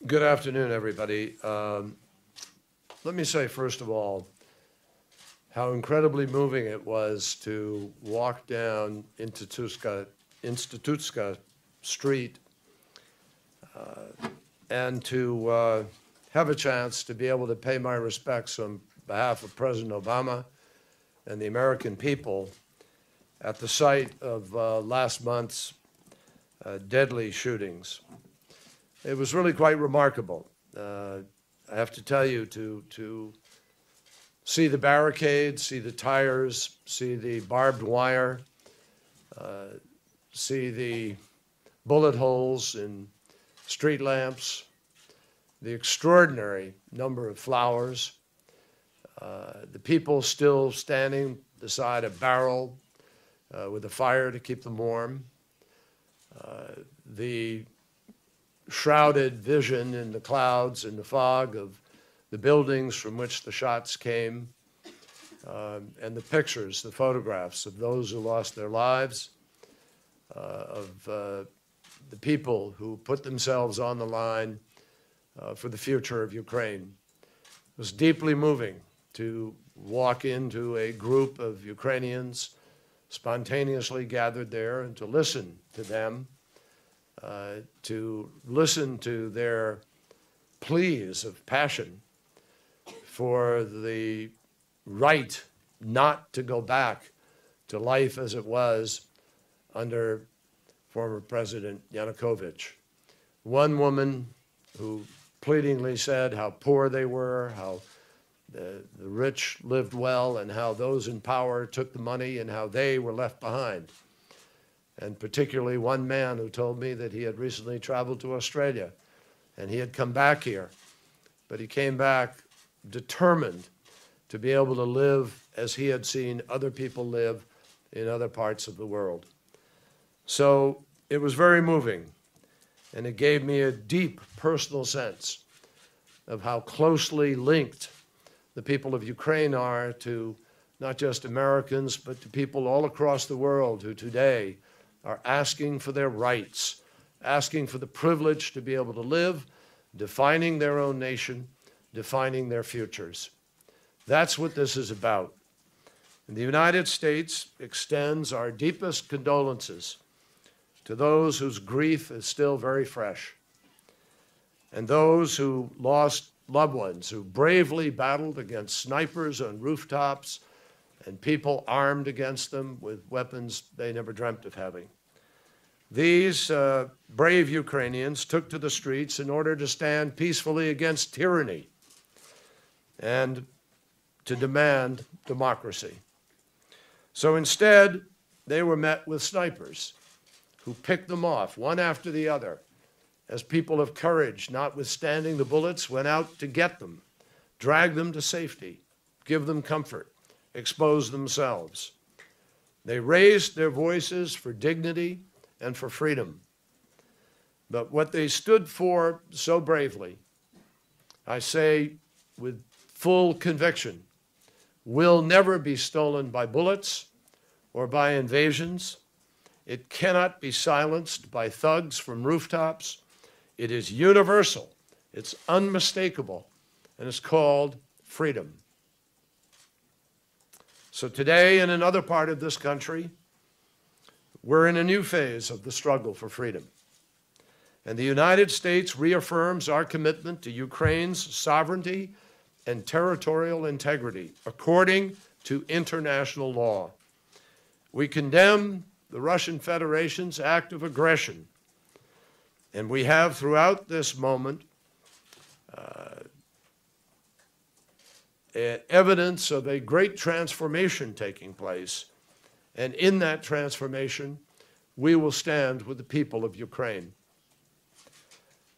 Good afternoon, everybody. Let me say, first of all, how incredibly moving it was to walk down Institutska Street and to have a chance to be able to pay my respects on behalf of President Obama and the American people at the site of last month's deadly shootings. It was really quite remarkable. I have to tell you, to see the barricades, see the tires, see the barbed wire, see the bullet holes in street lamps, the extraordinary number of flowers, the people still standing beside a barrel with a fire to keep them warm, the shrouded vision in the clouds and the fog of the buildings from which the shots came, and the pictures, the photographs of those who lost their lives, of the people who put themselves on the line for the future of Ukraine. It was deeply moving to walk into a group of Ukrainians spontaneously gathered there and to listen to them, to listen to their pleas of passion for the right not to go back to life as it was under former President Yanukovych. One woman who pleadingly said how poor they were, how the rich lived well, and how those in power took the money and how they were left behind. And particularly one man who told me that he had recently traveled to Australia and he had come back here, but he came back determined to be able to live as he had seen other people live in other parts of the world. So it was very moving, and it gave me a deep personal sense of how closely linked the people of Ukraine are to not just Americans, but to people all across the world who today are asking for their rights, asking for the privilege to be able to live, defining their own nation, defining their futures. That's what this is about. And the United States extends our deepest condolences to those whose grief is still very fresh, and those who lost loved ones, who bravely battled against snipers on rooftops and people armed against them with weapons they never dreamt of having. These brave Ukrainians took to the streets in order to stand peacefully against tyranny and to demand democracy. So instead, they were met with snipers who picked them off one after the other as people of courage, notwithstanding the bullets, went out to get them, drag them to safety, give them comfort, expose themselves. They raised their voices for dignity and for freedom. But what they stood for so bravely, I say with full conviction, will never be stolen by bullets or by invasions. It cannot be silenced by thugs from rooftops. It is universal, it's unmistakable, and it's called freedom. So today, in another part of this country, we're in a new phase of the struggle for freedom. And the United States reaffirms our commitment to Ukraine's sovereignty and territorial integrity according to international law. We condemn the Russian Federation's act of aggression, and we have throughout this moment evidence of a great transformation taking place. And in that transformation, we will stand with the people of Ukraine.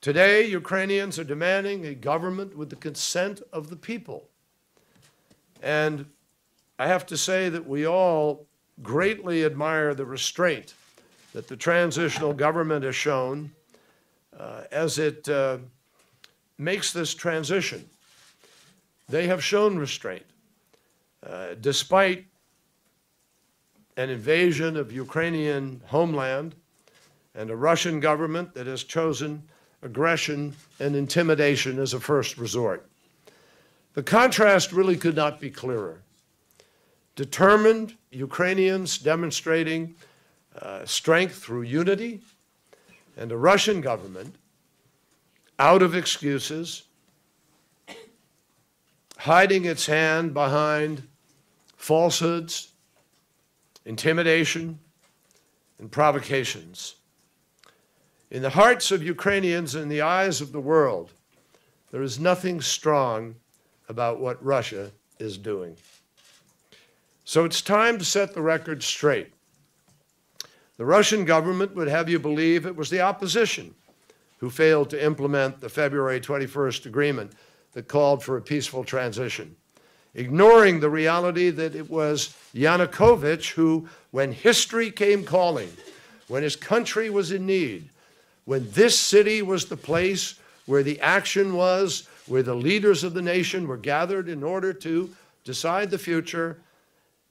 Today, Ukrainians are demanding a government with the consent of the people. And I have to say that we all greatly admire the restraint that the transitional government has shown as it makes this transition. They have shown restraint, despite an invasion of Ukrainian homeland and a Russian government that has chosen aggression, and intimidation as a first resort. The contrast really could not be clearer. Determined Ukrainians demonstrating strength through unity, and a Russian government out of excuses, hiding its hand behind falsehoods, intimidation, and provocations. In the hearts of Ukrainians and the eyes of the world, there is nothing strong about what Russia is doing. So it's time to set the record straight. The Russian government would have you believe it was the opposition who failed to implement the February 21st agreement that called for a peaceful transition, ignoring the reality that it was Yanukovych who, when history came calling, when his country was in need, when this city was the place where the action was, where the leaders of the nation were gathered in order to decide the future,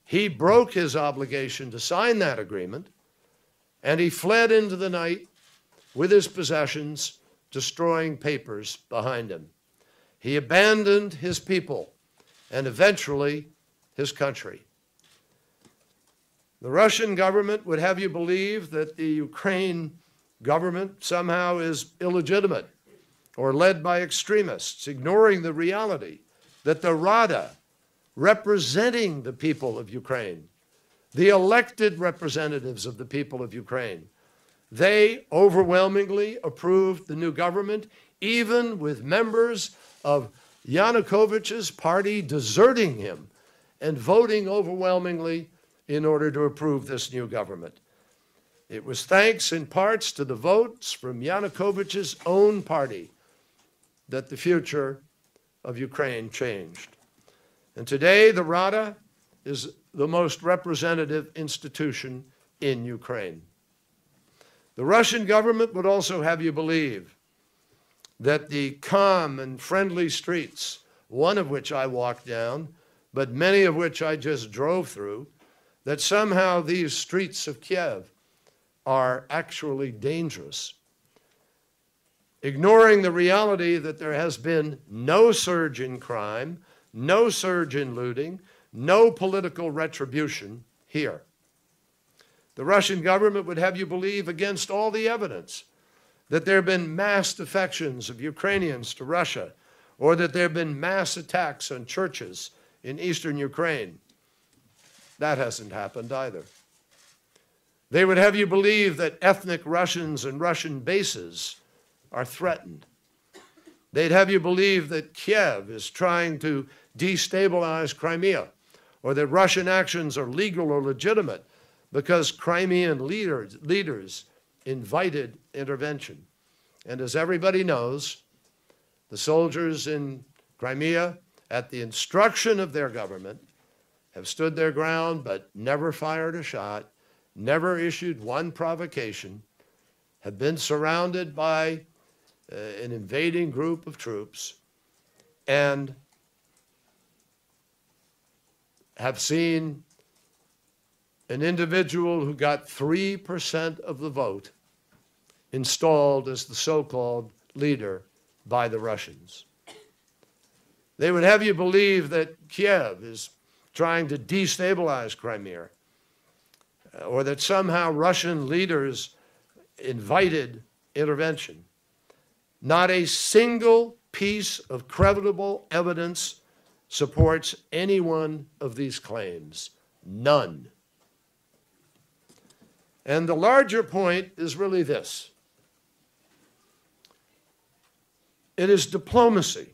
he broke his obligation to sign that agreement, and he fled into the night with his possessions, destroying papers behind him. He abandoned his people and eventually his country. The Russian government would have you believe that the Ukraine government somehow is illegitimate or led by extremists, ignoring the reality that the Rada, representing the people of Ukraine, the elected representatives of the people of Ukraine, they overwhelmingly approved the new government, even with members of Yanukovych's party deserting him and voting overwhelmingly in order to approve this new government. It was thanks in parts to the votes from Yanukovych's own party that the future of Ukraine changed. And today, the Rada is the most representative institution in Ukraine. The Russian government would also have you believe that the calm and friendly streets, one of which I walked down, but many of which I just drove through, that somehow these streets of Kyiv are actually dangerous, ignoring the reality that there has been no surge in crime, no surge in looting, no political retribution here. The Russian government would have you believe, against all the evidence, that there have been mass defections of Ukrainians to Russia, or that there have been mass attacks on churches in eastern Ukraine. That hasn't happened either. They would have you believe that ethnic Russians and Russian bases are threatened. They'd have you believe that Kyiv is trying to destabilize Crimea, or that Russian actions are legal or legitimate because Crimean leaders invited intervention. And as everybody knows, the soldiers in Crimea, at the instruction of their government, have stood their ground but never fired a shot, never issued one provocation, have been surrounded by an invading group of troops, and have seen an individual who got 3% of the vote installed as the so-called leader by the Russians. They would have you believe that Kyiv is trying to destabilize Crimea, or that somehow Russian leaders invited intervention. Not a single piece of credible evidence supports any one of these claims. None. And the larger point is really this. It is diplomacy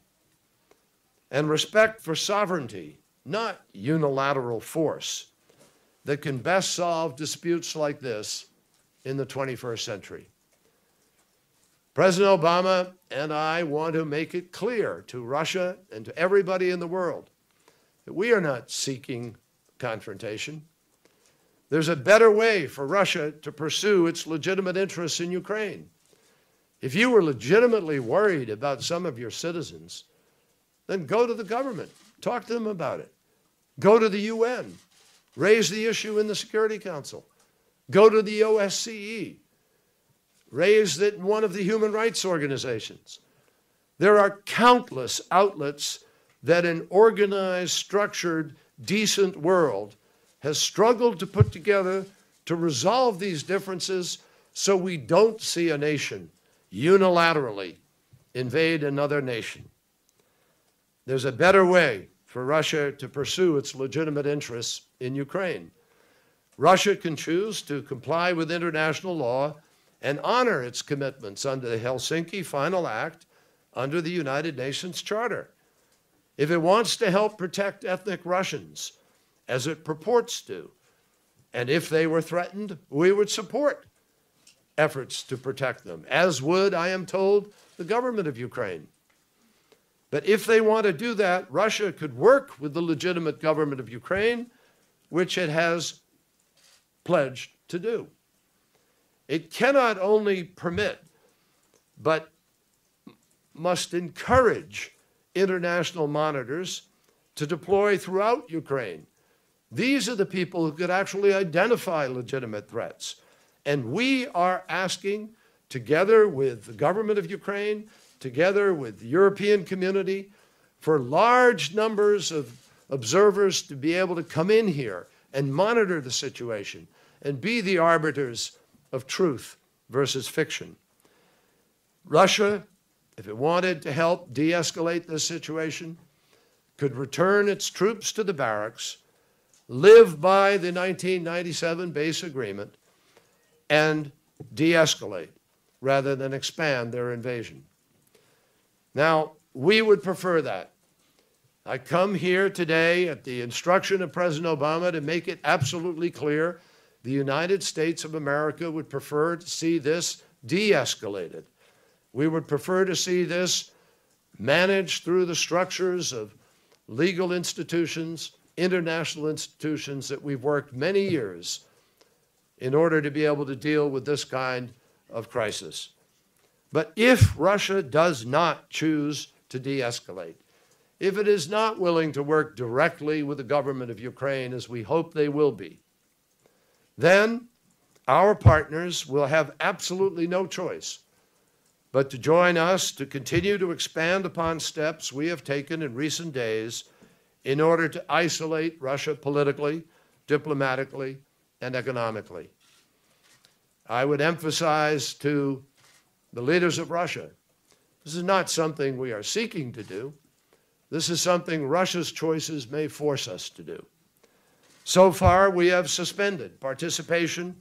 and respect for sovereignty, not unilateral force, that can best solve disputes like this in the 21st century. President Obama and I want to make it clear to Russia and to everybody in the world that we are not seeking confrontation. There's a better way for Russia to pursue its legitimate interests in Ukraine. If you were legitimately worried about some of your citizens, then go to the government, talk to them about it. Go to the UN, raise the issue in the Security Council. Go to the OSCE. raised it in one of the human rights organizations. There are countless outlets that an organized, structured, decent world has struggled to put together to resolve these differences so we don't see a nation unilaterally invade another nation. There's a better way for Russia to pursue its legitimate interests in Ukraine. Russia can choose to comply with international law and honor its commitments under the Helsinki Final Act under the United Nations Charter. If it wants to help protect ethnic Russians, as it purports to, and if they were threatened, we would support efforts to protect them, as would, I am told, the government of Ukraine. But if they want to do that, Russia could work with the legitimate government of Ukraine, which it has pledged to do. It cannot only permit, but must encourage international monitors to deploy throughout Ukraine. These are the people who could actually identify legitimate threats. And we are asking, together with the government of Ukraine, together with the European community, for large numbers of observers to be able to come in here and monitor the situation and be the arbiters of truth versus fiction. Russia, if it wanted to help de-escalate this situation, could return its troops to the barracks, live by the 1997 base agreement, and de-escalate rather than expand their invasion. Now, we would prefer that. I come here today at the instruction of President Obama to make it absolutely clear the United States of America would prefer to see this de-escalated. We would prefer to see this managed through the structures of legal institutions, international institutions that we've worked many years in order to be able to deal with this kind of crisis. But if Russia does not choose to de-escalate, if it is not willing to work directly with the government of Ukraine, as we hope they will be, then our partners will have absolutely no choice but to join us to continue to expand upon steps we have taken in recent days in order to isolate Russia politically, diplomatically, and economically. I would emphasize to the leaders of Russia, this is not something we are seeking to do. This is something Russia's choices may force us to do. So far, we have suspended participation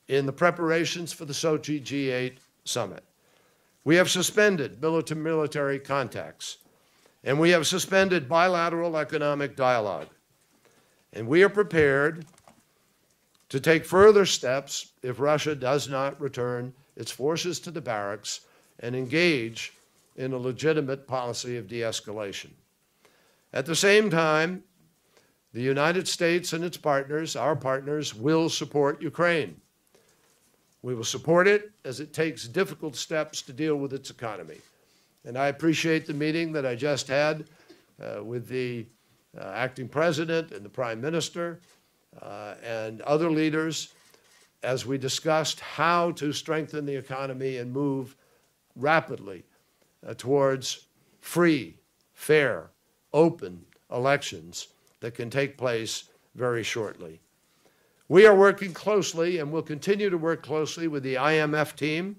in the preparations for the Sochi G8 summit. We have suspended military contacts, and we have suspended bilateral economic dialogue. And we are prepared to take further steps if Russia does not return its forces to the barracks and engage in a legitimate policy of de-escalation. At the same time, the United States and its partners, our partners, will support Ukraine. We will support it as it takes difficult steps to deal with its economy. And I appreciate the meeting that I just had with the acting president and the prime minister and other leaders as we discussed how to strengthen the economy and move rapidly towards free, fair, open elections that can take place very shortly. We are working closely and will continue to work closely with the IMF team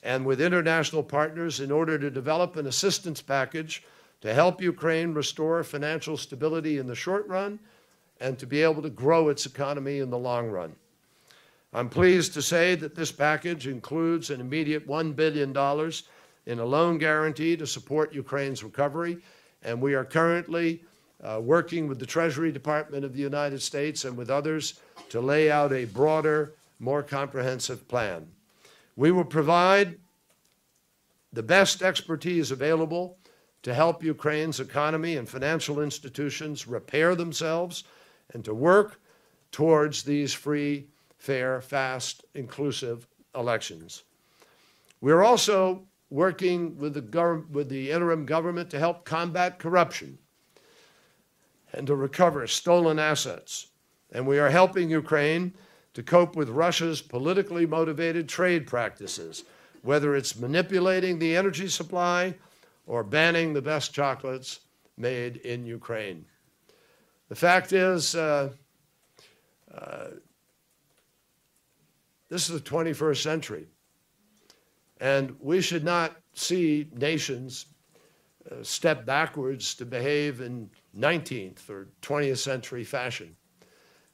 and with international partners in order to develop an assistance package to help Ukraine restore financial stability in the short run and to be able to grow its economy in the long run. I'm pleased to say that this package includes an immediate $1 billion in a loan guarantee to support Ukraine's recovery, and we are currently working with the Treasury Department of the United States and with others to lay out a broader, more comprehensive plan. We will provide the best expertise available to help Ukraine's economy and financial institutions repair themselves and to work towards these free, fair, fast, inclusive elections. We're also working with the interim government to help combat corruption and to recover stolen assets. And we are helping Ukraine to cope with Russia's politically motivated trade practices, whether it's manipulating the energy supply or banning the best chocolates made in Ukraine. The fact is, this is the 21st century, and we should not see nations step backwards to behave in 19th or 20th century fashion.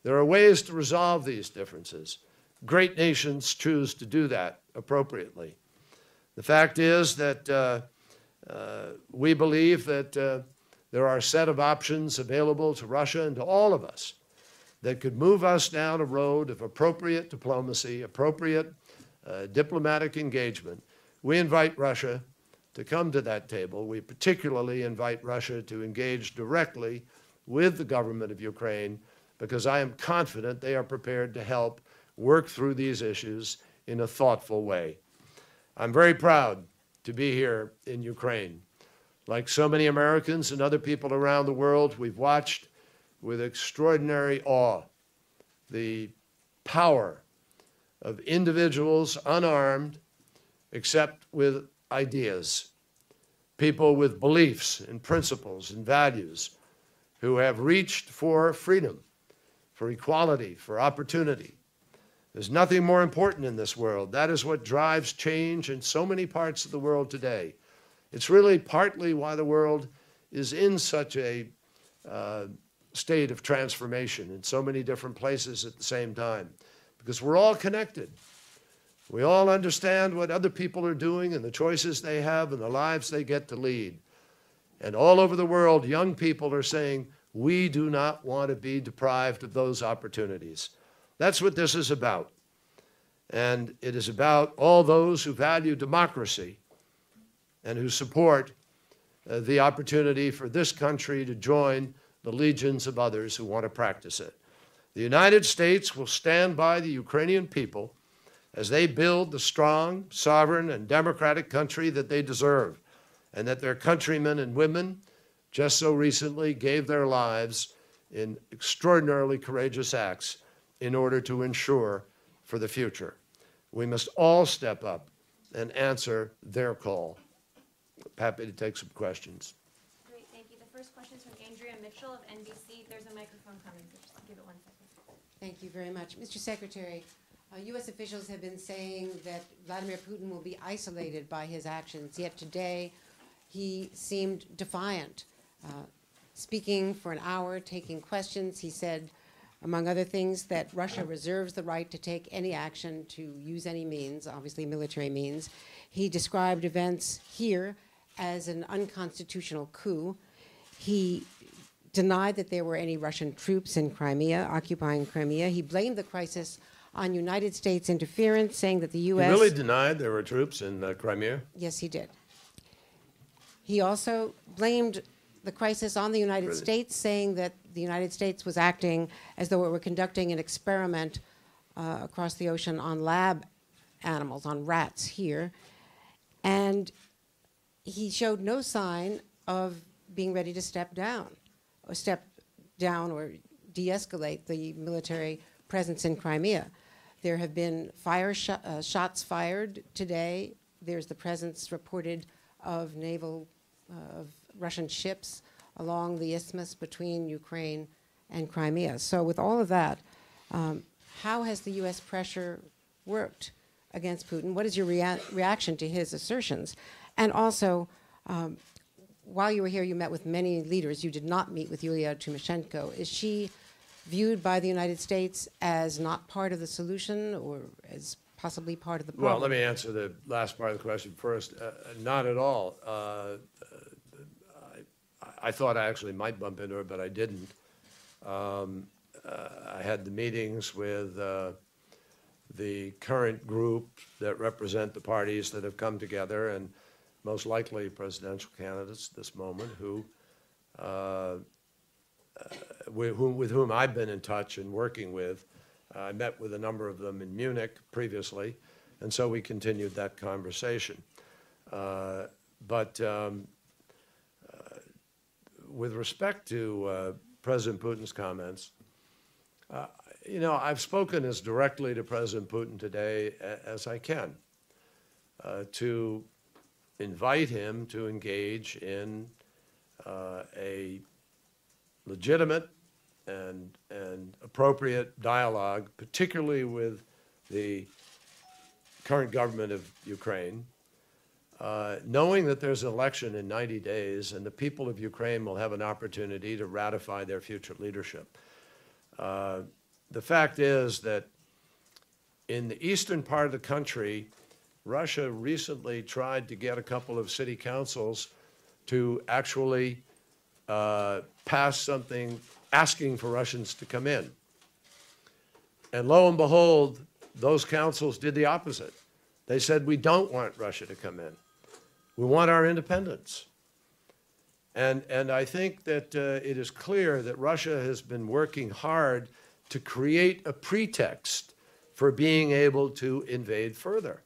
There are ways to resolve these differences. Great nations choose to do that appropriately. The fact is that we believe that there are a set of options available to Russia and to all of us that could move us down a road of appropriate diplomacy, appropriate diplomatic engagement. We invite Russia to come to that table. We particularly invite Russia to engage directly with the government of Ukraine, because I am confident they are prepared to help work through these issues in a thoughtful way. I'm very proud to be here in Ukraine. Like so many Americans and other people around the world, we've watched with extraordinary awe the power of individuals unarmed except with ideas, people with beliefs and principles and values who have reached for freedom, for equality, for opportunity. There's nothing more important in this world. That is what drives change in so many parts of the world today. It's really partly why the world is in such a state of transformation in so many different places at the same time, because we're all connected. We all understand what other people are doing and the choices they have and the lives they get to lead. And all over the world, young people are saying, we do not want to be deprived of those opportunities. That's what this is about. And it is about all those who value democracy and who support the opportunity for this country to join the legions of others who want to practice it. The United States will stand by the Ukrainian people as they build the strong, sovereign, and democratic country that they deserve, and that their countrymen and women just so recently gave their lives in extraordinarily courageous acts in order to ensure for the future. We must all step up and answer their call. Happy to take some questions. Great, thank you. The first question is from Andrea Mitchell of NBC. There's a microphone coming, so just give it 1 second. Thank you very much. Mr. Secretary, U.S. officials have been saying that Vladimir Putin will be isolated by his actions, yet today he seemed defiant. Speaking for an hour, taking questions, he said, among other things, that Russia reserves the right to take any action, to use any means, obviously military means. He described events here as an unconstitutional coup. He denied that there were any Russian troops in Crimea, occupying Crimea. He blamed the crisis on United States interference, saying that the U.S. He really denied there were troops in Crimea? Yes, he did. He also blamed the crisis on the United States, saying that the United States was acting as though it were conducting an experiment across the ocean on lab animals, on rats here. And he showed no sign of being ready to step down or de-escalate the military presence in Crimea. There have been shots fired today. There's the presence reported of of Russian ships along the isthmus between Ukraine and Crimea. So with all of that, how has the U.S. pressure worked against Putin? What is your reaction to his assertions? And also, while you were here, you met with many leaders. You did not meet with Yulia Tymoshenko. Is she viewed by the United States as not part of the solution or as possibly part of the problem? Well, let me answer the last part of the question first. Not at all. I thought I actually might bump into her, but I didn't. I had the meetings with the current group that represent the parties that have come together, and most likely presidential candidates at this moment, with whom I've been in touch and working with. I met with a number of them in Munich previously, and so we continued that conversation. But with respect to President Putin's comments, you know, I've spoken as directly to President Putin today as I can to invite him to engage in a legitimate and appropriate dialogue, particularly with the current government of Ukraine, knowing that there's an election in 90 days and the people of Ukraine will have an opportunity to ratify their future leadership. The fact is that in the eastern part of the country, Russia recently tried to get a couple of city councils to actually pass something asking for Russians to come in. And lo and behold, those councils did the opposite. They said, we don't want Russia to come in. We want our independence. And I think that it is clear that Russia has been working hard to create a pretext for being able to invade further.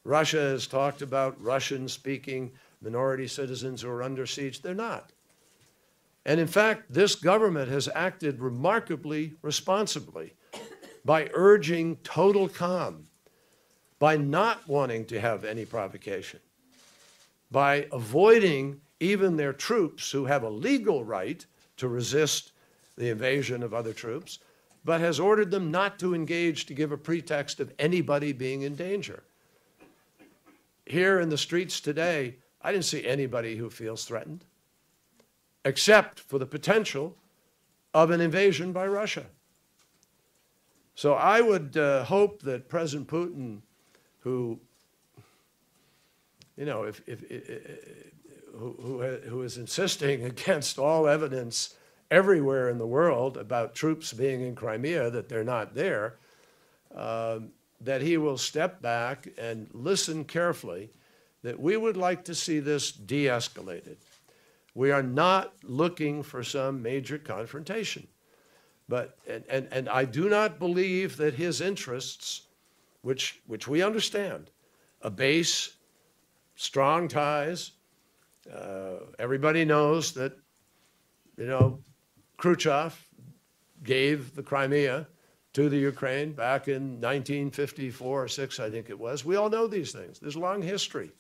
Russia has talked about Russian-speaking minority citizens who are under siege. They're not. And in fact, this government has acted remarkably responsibly by urging total calm, by not wanting to have any provocation, by avoiding even their troops who have a legal right to resist the invasion of other troops, but has ordered them not to engage to give a pretext of anybody being in danger. Here in the streets today, I didn't see anybody who feels threatened, except for the potential of an invasion by Russia. So I would hope that President Putin, who, you know, who is insisting against all evidence everywhere in the world about troops being in Crimea, that they're not there, that he will step back and listen carefully, that we would like to see this de-escalated. We are not looking for some major confrontation. But, and I do not believe that his interests, which we understand, a base, strong ties, everybody knows that, you know, Khrushchev gave the Crimea to the Ukraine back in 1954 or 6, I think it was. We all know these things. There's a long history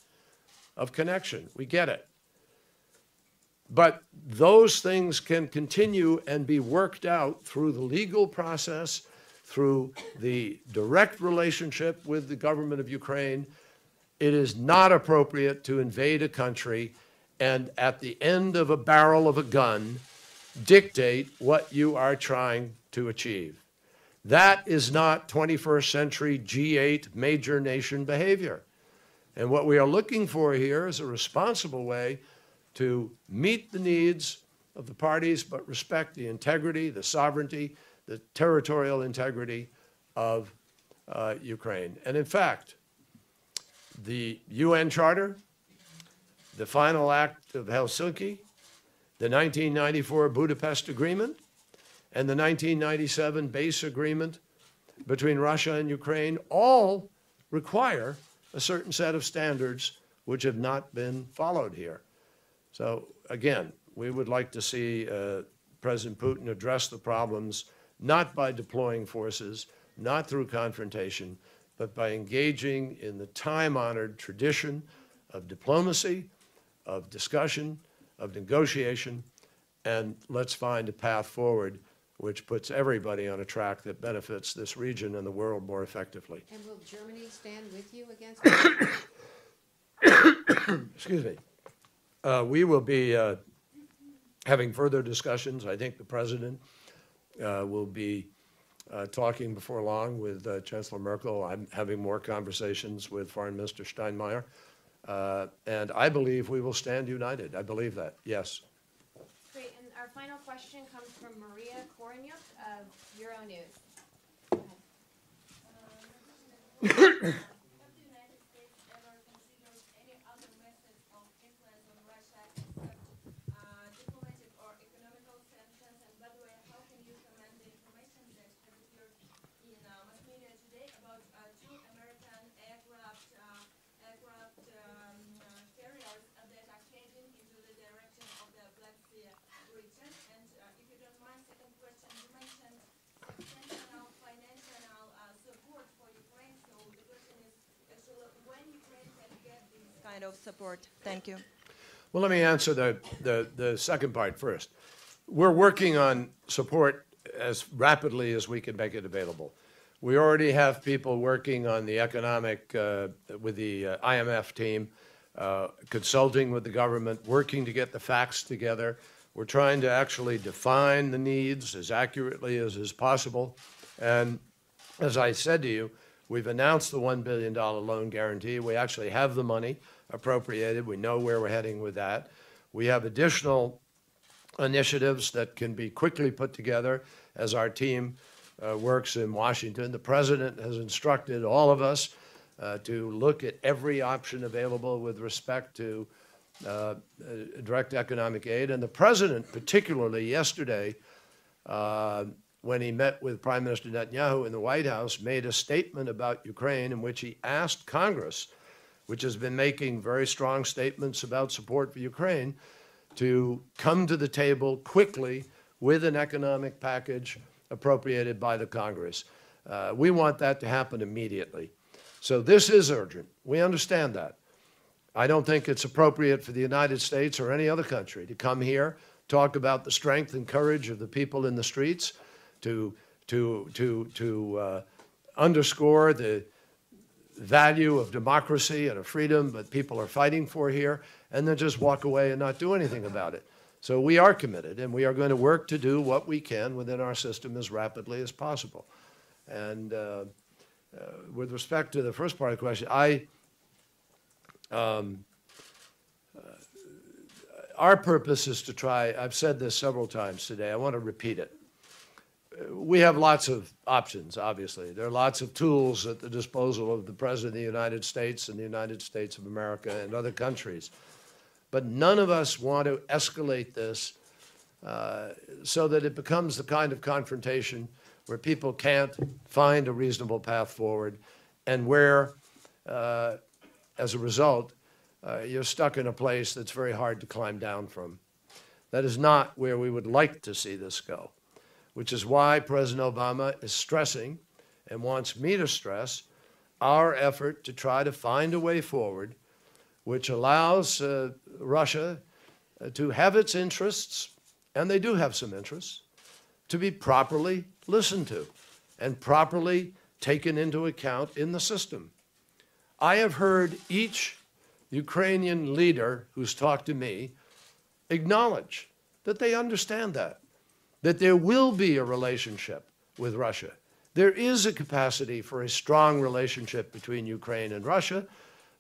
of connection. We get it. But those things can continue and be worked out through the legal process, through the direct relationship with the government of Ukraine. It is not appropriate to invade a country and at the end of a barrel of a gun, dictate what you are trying to achieve. That is not 21st century G8 major nation behavior. And what we are looking for here is a responsible way to meet the needs of the parties, but respect the integrity, the sovereignty, the territorial integrity of Ukraine. And in fact, the UN Charter, the final act of Helsinki, the 1994 Budapest Agreement, and the 1997 base agreement between Russia and Ukraine all require a certain set of standards which have not been followed here. So again, we would like to see President Putin address the problems not by deploying forces, not through confrontation, but by engaging in the time-honored tradition of diplomacy, of discussion, of negotiation, and let's find a path forward which puts everybody on a track that benefits this region and the world more effectively. And will Germany stand with you against Excuse me. We will be having further discussions. I think the president will be talking before long with Chancellor Merkel. I'm having more conversations with Foreign Minister Steinmeier. And I believe we will stand united. I believe that, yes. Great, and our final question comes from Maria Koreniuk of Euronews. Go ahead. kind of support? Thank you. Well, let me answer the second part first. We're working on support as rapidly as we can make it available. We already have people working on the economic, with the IMF team, consulting with the government, working to get the facts together. We're trying to actually define the needs as accurately as is possible. And as I said to you, we've announced the $1 billion loan guarantee. We actually have the money appropriated. We know where we're heading with that. We have additional initiatives that can be quickly put together as our team works in Washington. The president has instructed all of us to look at every option available with respect to direct economic aid. And the president, particularly yesterday, when he met with Prime Minister Netanyahu in the White House, made a statement about Ukraine in which he asked Congress, which has been making very strong statements about support for Ukraine, to come to the table quickly with an economic package appropriated by the Congress. We want that to happen immediately. So this is urgent. We understand that. I don't think it's appropriate for the United States or any other country to come here, talk about the strength and courage of the people in the streets, to underscore the value of democracy and of freedom that people are fighting for here, and then just walk away and not do anything about it. So we are committed, and we are going to work to do what we can within our system as rapidly as possible. And with respect to the first part of the question, our purpose is to try, I've said this several times today, I want to repeat it. We have lots of options, obviously. There are lots of tools at the disposal of the President of the United States and the United States of America and other countries. But none of us want to escalate this so that it becomes the kind of confrontation where people can't find a reasonable path forward and where, as a result, you're stuck in a place that's very hard to climb down from. That is not where we would like to see this go, which is why President Obama is stressing and wants me to stress our effort to try to find a way forward which allows Russia to have its interests, and they do have some interests, to be properly listened to and properly taken into account in the system. I have heard each Ukrainian leader who's talked to me acknowledge that they understand that there will be a relationship with Russia. There is a capacity for a strong relationship between Ukraine and Russia,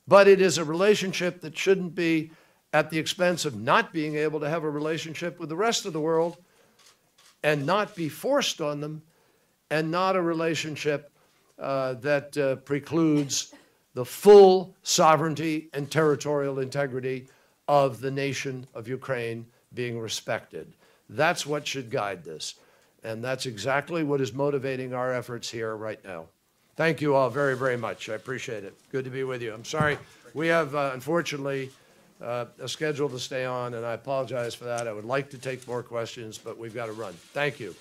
but it is a relationship that shouldn't be at the expense of not being able to have a relationship with the rest of the world and not be forced on them, and not a relationship that precludes the full sovereignty and territorial integrity of the nation of Ukraine being respected. That's what should guide this. And that's exactly what is motivating our efforts here right now. Thank you all very, very much. I appreciate it. Good to be with you. I'm sorry. We have, unfortunately, a schedule to stay on, and I apologize for that. I would like to take more questions, but we've got to run. Thank you.